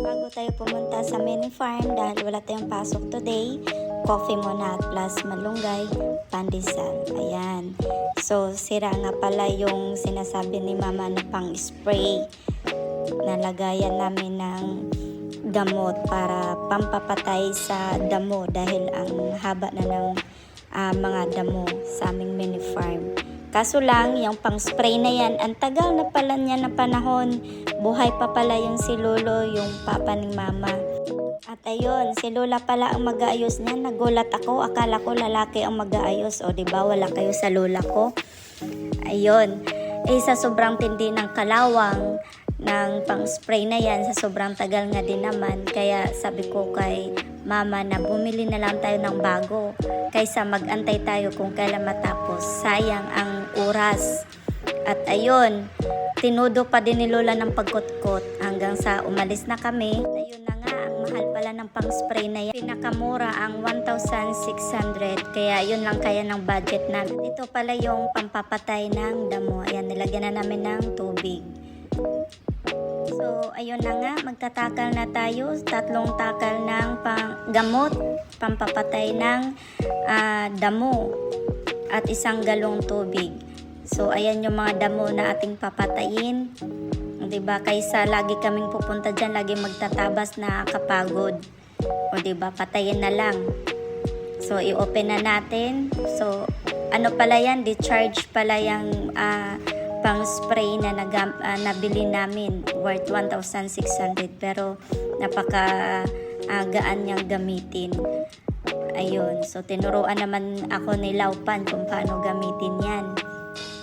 Bago tayo pumunta sa mini farm dahil wala tayong pasok today, coffee muna plus malunggay, pandesal. Ayan. So, sira nga pala yung sinasabi ni mama na pang spray. Nalagayan namin ng gamot para pampapatay sa damo dahil ang haba na ng mga damo sa aming mini farm. Kaso lang, yung pang spray na yan, ang tagal na pala niya na panahon. Buhay pa pala yung si Lolo, yung papa ni mama. At ayun, si Lola pala ang mag-aayos niya. Nagulat ako, akala ko lalaki ang mag-aayos. O diba, wala kayo sa Lola ko. Ayun, sa sobrang tindi ng kalawang ng pang spray na yan, sa sobrang tagal nga din naman. Kaya sabi ko kay mama na bumili na lang tayo ng bago kaysa mag-antay tayo kung kailan matapos. Sayang ang oras. At ayun, tinudo pa din ni Lola ng pagkutkot hanggang sa umalis na kami. Ayun na nga, ang mahal pala ng pang spray na yan. Pinakamura ang 1,600, kaya yun lang kaya ng budget namin. Ito pala yung pampapatay ng damo. Ayan, nilagyan na namin ng tubig. So, ayun na nga, magtatakal na tayo. 3 takal ng gamot, pampapatay ng damo at 1 galong tubig. So, ayan yung mga damo na ating papatayin. Diba? Kaysa lagi kaming pupunta dyan, lagi magtatabas na kapagod. O diba? Patayin na lang. So, i-open na natin. So, ano pala yan? Discharge pala yung pang spray na nabili namin worth 1,600 pero napaka gaan niyang gamitin. Ayun, so tinuruan naman ako ni Laupan kung paano gamitin yan.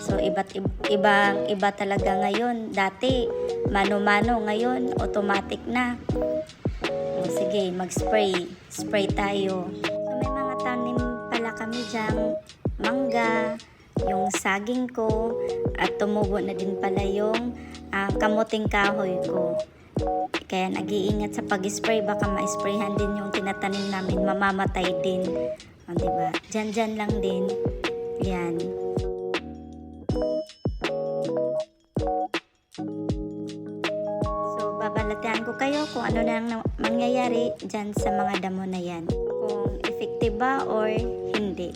So iba talaga ngayon. Dati mano-mano, ngayon automatic na. O, sige, spray tayo. So may mga tanim pala kami dyang mangga, yung saging ko, at tumubo na din pala yung kamuting kahoy ko. Kaya nag-iingat sa pag-spray, baka ma-sprayhan din yung tinatanim namin, mamamatay din. O, diba? Dyan lang din. Yan. So, babalatahan ko kayo kung ano na mangyayari dyan sa mga damo na yan. Kung effective ba or hindi.